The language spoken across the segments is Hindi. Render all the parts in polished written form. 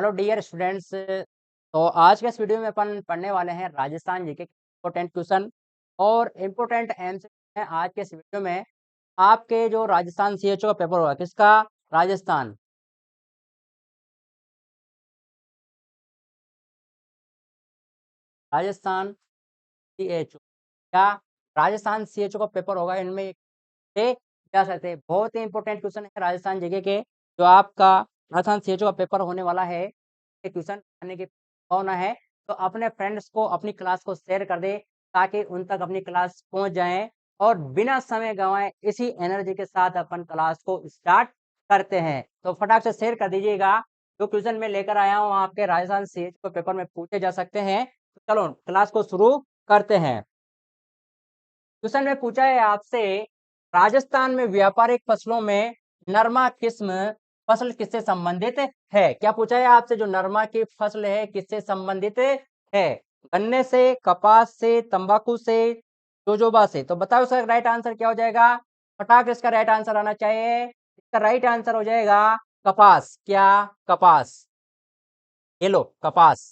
Hello dear students. तो आज के इस वीडियो में अपन पढ़ने वाले हैं राजस्थान जीके के इम्पोर्टेंट क्वेश्चन और इम्पोर्टेंट आंसर हैं। आज के इस वीडियो में आपके जो राजस्थान सीएचओ का पेपर हुआ किसका? राजस्थान राजस्थान सीएचओ क्या राजस्थान सीएचओ का पेपर होगा। इनमें से जा सकते हैं, बहुत ही इंपॉर्टेंट क्वेश्चन है राजस्थान जीके के जो आपका राजस्थान सीएचओ का पेपर होने वाला है। ये क्वेश्चन आने की संभावना है, तो अपने फ्रेंड्स को अपनी क्लास को शेयर कर दे ताकि उन तक अपनी क्लास पहुंच जाए और बिना समय गंवाए इसी एनर्जी के साथ अपन क्लास को स्टार्ट करते हैं। तो फटाक से शेयर कर दीजिएगा। जो क्वेश्चन मैं लेकर आया हूँ आपके राजस्थान सीएचओ के पेपर में पूछे जा सकते हैं। तो चलो क्लास को शुरू करते हैं। क्वेश्चन में पूछा है आपसे, राजस्थान में व्यापारिक फसलों में नरमा किस्म फसल किससे संबंधित है? क्या पूछा है आपसे? जो नरमा की फसल है किससे संबंधित है? गन्ने से, कपास से, तंबाकू से, जोजोबा से। तो बताओ इसका राइट आंसर क्या हो जाएगा? फटाक इसका राइट आंसर आना चाहिए। इसका राइट आंसर हो जाएगा कपास। क्या? कपास। ये लो कपास।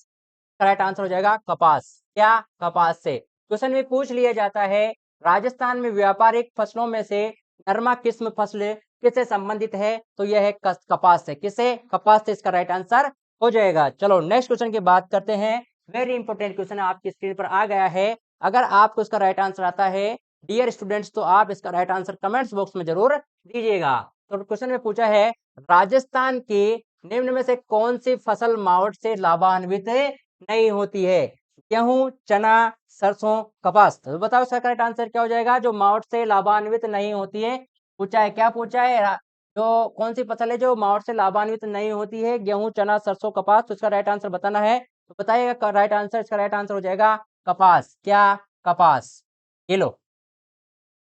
राइट आंसर हो जाएगा कपास। क्या? कपास से। क्वेश्चन में पूछ लिया जाता है, राजस्थान में व्यापारिक फसलों में से नरमा किस्म फसल किससे संबंधित है? तो यह है कपास से। किससे? कपास से इसका राइट आंसर हो जाएगा। चलो नेक्स्ट क्वेश्चन की बात करते हैं। वेरी इंपॉर्टेंट क्वेश्चन आपकी स्क्रीन पर आ गया है। अगर आपको इसका राइट आंसर आता है डियर स्टूडेंट्स, तो आप इसका राइट आंसर कमेंट्स बॉक्स में जरूर दीजिएगा। तो क्वेश्चन में पूछा है, राजस्थान की निम्न में से कौन सी फसल मावठ से लाभान्वित नहीं होती है? गेहूं, चना, सरसों, कपास। तो बताओ इसका करेक्ट आंसर क्या हो जाएगा? जो मावठ से लाभान्वित नहीं होती है। पूछा है, क्या पूछा है? जो कौन सी फसल है जो मावठ से लाभान्वित नहीं होती है? गेहूं, चना, सरसों, कपास। तो इसका राइट आंसर बताना है। तो बताइएगा राइट आंसर। इसका राइट आंसर हो जाएगा कपास। क्या? कपास। ये लो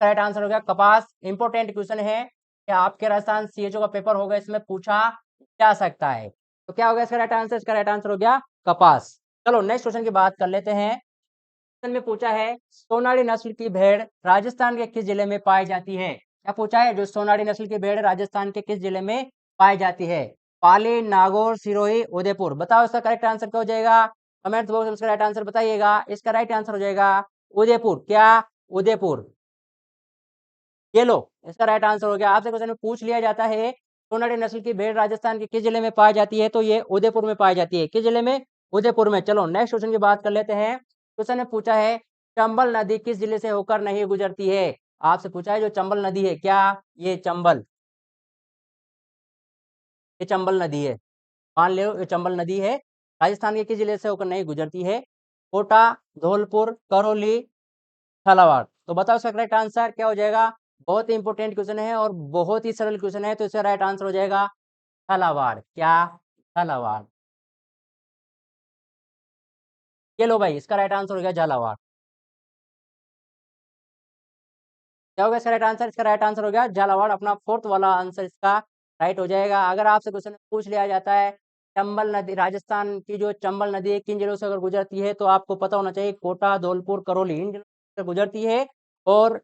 राइट आंसर हो गया कपास। इंपॉर्टेंट क्वेश्चन है कि आपके राजस्थान सीएचओ का पेपर होगा, इसमें पूछा जा सकता है। तो क्या हो गया इसका राइट आंसर? इसका राइट आंसर हो गया कपास। चलो नेक्स्ट क्वेश्चन की बात कर लेते हैं। क्वेश्चन में पूछा है, सोनाली नस्ल की भेड़ राजस्थान के किस जिले में पाई जाती है? क्या पूछा है? जो सोनाली नस्ल की भेड़ राजस्थान के किस जिले में पाई जाती है? पाली, नागौर, सिरोही, उदयपुर। बताओ इसका करेक्ट आंसर क्या हो जाएगा? कमेंट बॉक्स में इसका राइट आंसर बताइएगा। इसका राइट आंसर हो जाएगा उदयपुर। क्या? उदयपुर। ये लो इसका राइट आंसर हो गया। आपसे क्वेश्चन में पूछ लिया जाता है, सोनाली नस्ल की भेड़ राजस्थान के किस जिले में पाई जाती है? तो ये उदयपुर में पाई जाती है। किस जिले में? उदयपुर में। चलो नेक्स्ट क्वेश्चन की बात कर लेते हैं। क्वेश्चन में पूछा है, चंबल नदी किस जिले से होकर नहीं गुजरती है? आपसे पूछा है जो चंबल नदी है, क्या ये चंबल ये चंबल नदी है? मान लो ये चंबल नदी है, राजस्थान के किस जिले से होकर नहीं गुजरती है? कोटा, धौलपुर, करौली, झालावाड़। तो बताओ इसका करेक्ट आंसर क्या हो जाएगा? बहुत ही इंपॉर्टेंट क्वेश्चन है और बहुत ही सरल क्वेश्चन है, तो इसका राइट आंसर हो जाएगा झालावाड़। क्या? झालावाड़। ये लो भाई इसका राइट आंसर हो गया झालावाड़। क्या होगा इसका राइट आंसर? इसका राइट आंसर हो गया झालावाड़। अपना फोर्थ वाला आंसर इसका राइट हो जाएगा। अगर आपसे क्वेश्चन पूछ लिया जाता है, चंबल नदी राजस्थान की जो चंबल नदी है किन जिलों से अगर गुजरती है, तो आपको पता होना चाहिए कोटा, धौलपुर, करौली इन जिलों से गुजरती है। और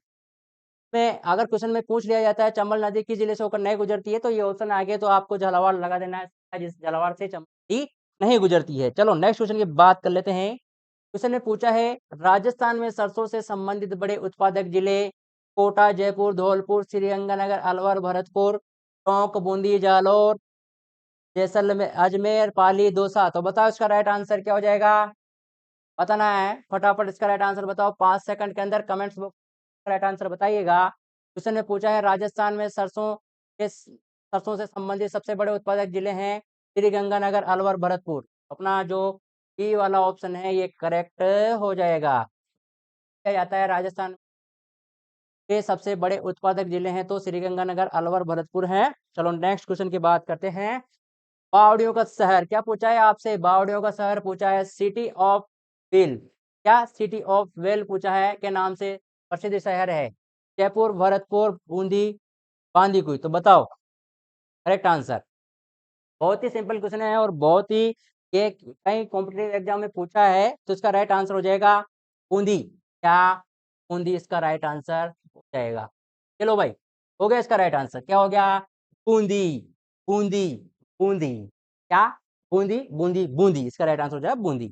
में अगर क्वेश्चन में पूछ लिया जाता है चंबल नदी किस जिले से होकर नहीं गुजरती है, तो ये ऑप्शन आगे तो आपको झालावाड़ लगा देना है, जिस झालावाड़ से चंबल नदी नहीं गुजरती है। चलो नेक्स्ट क्वेश्चन की बात कर लेते हैं। क्वेश्चन ने पूछा है, राजस्थान में सरसों से संबंधित बड़े उत्पादक जिले कोटा, जयपुर, धौलपुर, श्रीगंगानगर, अलवर, भरतपुर, टोंक, बूंदी, जालौर, जैसलमेर, अजमेर, पाली, दौसा। तो बताओ इसका राइट आंसर क्या हो जाएगा? बताना है फटाफट। इसका राइट आंसर बताओ 5 सेकंड के अंदर कमेंट्स बॉक्स राइट आंसर बताइएगा। क्वेश्चन ने पूछा है, राजस्थान में सरसों से संबंधित सबसे बड़े उत्पादक जिले हैं श्रीगंगानगर, अलवर, भरतपुर। अपना जो बी वाला ऑप्शन है ये करेक्ट हो जाएगा। क्या जाता है राजस्थान के सबसे बड़े उत्पादक जिले हैं, तो श्रीगंगानगर, अलवर, भरतपुर हैं। चलो नेक्स्ट क्वेश्चन की बात करते हैं। बावड़ियों का शहर क्या पूछा है आपसे? बावड़ियों का शहर पूछा है सिटी ऑफ वेल। क्या सिटी ऑफ वेल पूछा है के नाम से प्रसिद्ध शहर है? जयपुर, भरतपुर, बूंदी, बांदीकुई। तो बताओ करेक्ट आंसर। बहुत ही सिंपल क्वेश्चन है और बहुत ही ये कहीं कॉम्पिटिटिव एग्जाम में पूछा है, तो इसका राइट आंसर हो जाएगा बूंदी। क्या? बूंदी इसका राइट आंसर हो जाएगा। चलो भाई हो गया इसका राइट आंसर। क्या हो गया? बूंदी। बूंदी। बूंदी। क्या? बूंदी बूंदी बूंदी, इसका राइट आंसर हो जाएगा बूंदी।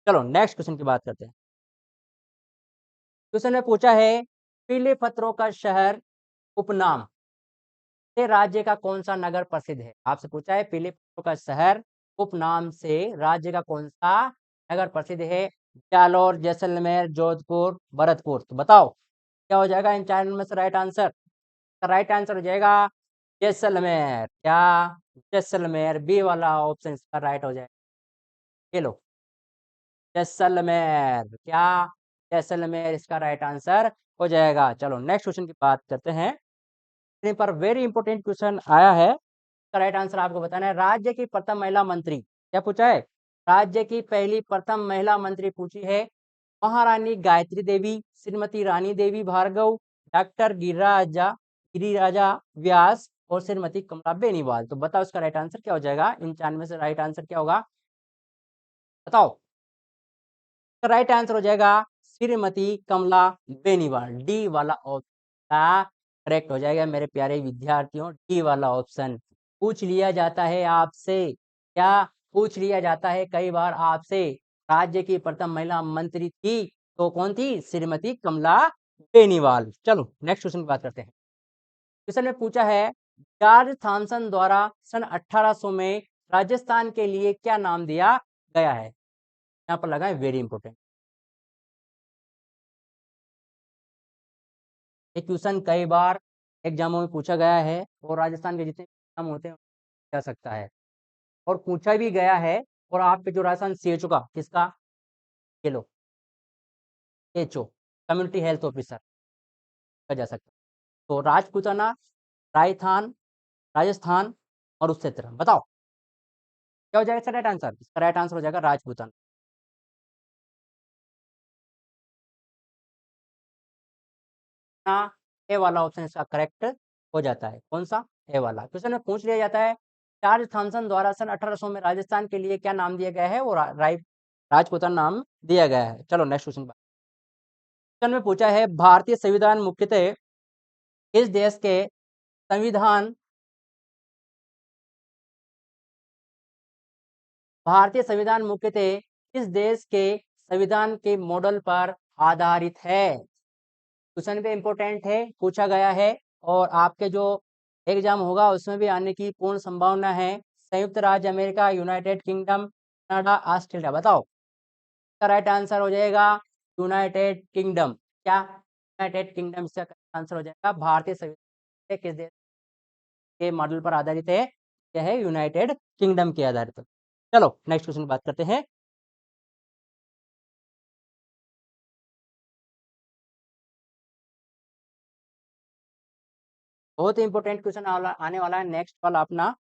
चलो नेक्स्ट क्वेश्चन की बात करते हैं। क्वेश्चन में पूछा है पीले पत्थरों का शहर उपनाम से राज्य का कौन सा नगर प्रसिद्ध है? आपसे पूछा है पीले पत्थरों का शहर उपनाम से राज्य का कौन सा नगर प्रसिद्ध है? जालौर, जैसलमेर, जोधपुर, भरतपुर। तो बताओ क्या हो जाएगा इन चार में से राइट आंसर? राइट आंसर हो जाएगा जैसलमेर। क्या? जैसलमेर, बी वाला ऑप्शन इसका राइट हो जाएगा। ये लो, जैसलमेर। क्या? जैसलमेर इसका राइट आंसर हो जाएगा। चलो नेक्स्ट क्वेश्चन की बात करते हैं। स्क्रीन पर वेरी इंपॉर्टेंट क्वेश्चन आया है, इसका राइट आंसर आपको बताना है। राज्य की प्रथम महिला मंत्री, क्या पूछा है? राज्य की पहली प्रथम महिला मंत्री पूछी है। महारानी गायत्री देवी, श्रीमती रानी देवी भार्गव, डॉक्टर गिरिराजा व्यास और श्रीमती कमला बेनीवाल। तो बताओ इसका राइट आंसर क्या हो जाएगा? इन चार में से राइट आंसर क्या होगा? बताओ। तो राइट आंसर हो जाएगा श्रीमती कमला बेनीवाल। डी वाला ऑप्शन करेक्ट हो जाएगा मेरे प्यारे विद्यार्थियों, डी वाला ऑप्शन। पूछ लिया जाता है आपसे, क्या पूछ लिया जाता है कई बार आपसे, राज्य की प्रथम महिला मंत्री थी तो कौन थी? श्रीमती कमला बेनीवाल। चलो नेक्स्ट क्वेश्चन की बात करते हैं। क्वेश्चन में पूछा है जॉर्ज थॉमसन द्वारा सन 1800 में राजस्थान के लिए क्या नाम दिया गया है? यहाँ पर लगा है वेरी इंपॉर्टेंट। ये क्वेश्चन कई बार एग्जामों में पूछा गया है और राजस्थान के जितने एग्जाम होते हैं जा सकता है और पूछा भी गया है। और आप पे जो राजस्थान सीएचओ का किसका, ये लो, एचओ कम्युनिटी हेल्थ ऑफिसर का जा सकता है। तो राजपूताना, राजस्थान, राजस्थान और उससे तरह बताओ क्या हो जाएगा इसका राइट आंसर? इसका राइट आंसर हो जाएगा राजपूताना। ए वाला ऑप्शन इसका करेक्ट हो जाता है। कौन सा? ए वाला। क्वेश्चन में पूछ लिया जाता है जॉर्ज थॉमसन द्वारा सन 1800 में राजस्थान के लिए क्या नाम दिया गया है? वो राजपूताना नाम दिया गया है। चलो नेक्स्ट क्वेश्चन। क्वेश्चन में पूछा है भारतीय संविधान मुख्यतः किस देश के संविधान भारतीय संविधान मुख्यतः किस देश के संविधान के मॉडल पर आधारित है? क्वेश्चन भी इंपॉर्टेंट है, पूछा गया है और आपके जो एग्जाम होगा उसमें भी आने की पूर्ण संभावना है। संयुक्त राज्य America, United kingdom, Canada, Australia. बताओ इसका राइट आंसर हो जाएगा यूनाइटेड किंगडम। क्या? यूनाइटेड किंगडम इसका आंसर हो जाएगा। भारतीय संविधान किस देश के मॉडल पर आधारित है? यह है यूनाइटेड किंगडम के आधारित। चलो नेक्स्ट क्वेश्चन की बात करते हैं। बहुत ही इंपॉर्टेंट क्वेश्चन आने वाला है नेक्स्ट वाला अपना।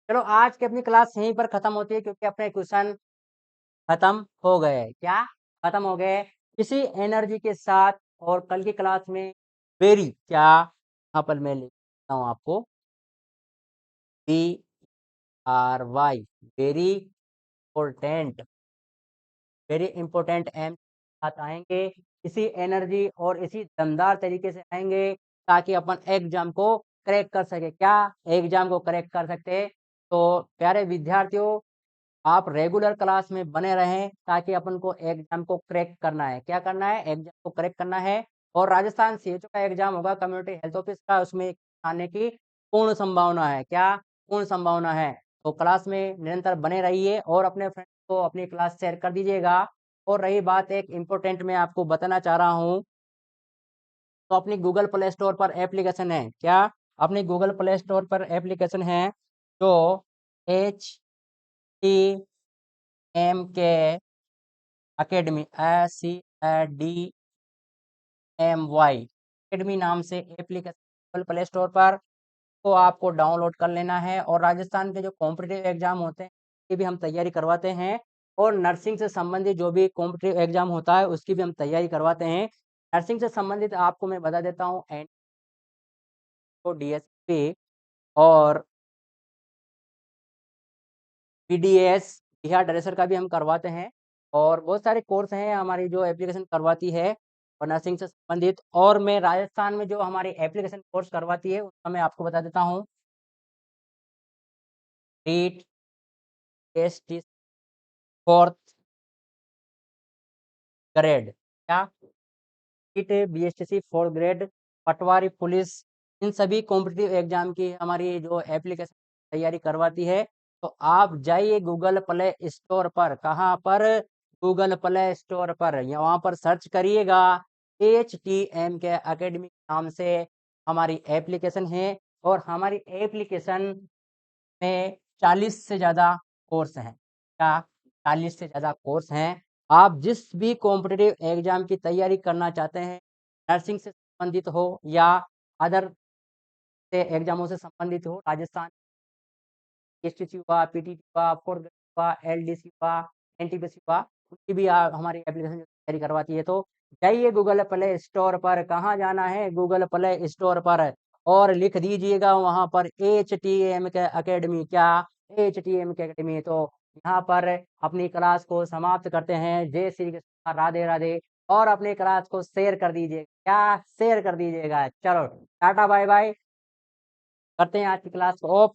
चलो आज की अपनी क्लास यहीं पर खत्म होती है क्योंकि अपने क्वेश्चन खत्म हो गए। क्या खत्म हो गए? इसी एनर्जी के साथ और कल की क्लास में वेरी, क्या यहाँ पर मैं लिखता हूँ आपको, VRY, very important, very important M साथ आएंगे। इसी एनर्जी और इसी दमदार तरीके से आएंगे ताकि अपन एग्जाम को क्रैक कर सके। क्या एग्जाम को क्रैक कर सकते? तो प्यारे विद्यार्थियों, आप रेगुलर क्लास में बने रहें ताकि अपन को एग्जाम को क्रैक करना है। क्या करना है? एग्जाम को क्रैक करना है। और राजस्थान सीएचओ का एग्जाम होगा कम्युनिटी हेल्थ ऑफिस का, उसमें आने की पूर्ण संभावना है। क्या पूर्ण संभावना है? तो क्लास में निरंतर बने रहिए और अपने फ्रेंड्स को अपनी क्लास शेयर कर दीजिएगा। और रही बात एक इम्पोर्टेंट मैं आपको बताना चाह रहा हूँ, तो अपनी गूगल प्ले स्टोर पर एप्लीकेशन है। क्या? अपनी गूगल प्ले स्टोर पर एप्लीकेशन है जो HTMK अकेडमी, ACADMY अकेडमी नाम से एप्लीकेशन गूगल प्ले स्टोर पर को आपको डाउनलोड कर लेना है। और राजस्थान के जो कॉम्पिटिटिव एग्जाम होते हैं ये भी हम तैयारी करवाते हैं। और नर्सिंग से संबंधित जो भी कॉम्पिटिटिव एग्ज़ाम होता है, उसकी भी हम तैयारी करवाते हैं। नर्सिंग से संबंधित आपको मैं बता देता हूँ डीएसपी और पीडीएस, बिहार ड्रेसर का भी हम करवाते हैं और बहुत सारे कोर्स हैं हमारी जो एप्लीकेशन करवाती है और नर्सिंग से संबंधित। और मैं राजस्थान में जो हमारी एप्लीकेशन कोर्स करवाती है, उसका मैं आपको बता देता हूँ। नीट, एसटी 4th ग्रेड, क्या? नीट, बीएसटीसी 4th ग्रेड, पटवारी पुलिस, इन सभी कॉम्पिटिटिव एग्जाम की हमारी जो एप्लीकेशन तैयारी करवाती है। तो आप जाइए गूगल प्ले स्टोर पर, कहाँ पर? गूगल प्ले स्टोर पर, या वहाँ पर सर्च करिएगा HTM के एकेडमी नाम से हमारी एप्लीकेशन है और हमारी एप्लीकेशन में 40 से ज़्यादा कोर्स हैं। क्या? 40 से ज़्यादा कोर्स हैं। आप जिस भी कॉम्पिटिटिव एग्ज़ाम की तैयारी करना चाहते हैं, नर्सिंग से संबंधित हो या अदर से एग्ज़ामों से संबंधित हो, राजस्थान एसटीसी हुआ, पीटीटी हुआ, 4th ग्रेड हुआ, एलडीसी हुआ, एनटीपीसी हुआ, उनकी भी हमारी एप्लीकेशन तैयारी करवाती है। तो जाइए गूगल प्ले स्टोर पर, कहाँ जाना है? गूगल प्ले स्टोर पर और लिख दीजिएगा वहाँ पर HTM के अकेडमी, क्या? HTM के अकेडमी। तो यहाँ पर अपनी क्लास को समाप्त करते हैं। जय श्री कृष्ण, राधे राधे। और अपनी क्लास को शेयर कर दीजिए, क्या? शेयर कर दीजिएगा। चलो टाटा बाय बाय, करते हैं आज की क्लास को ऑफ।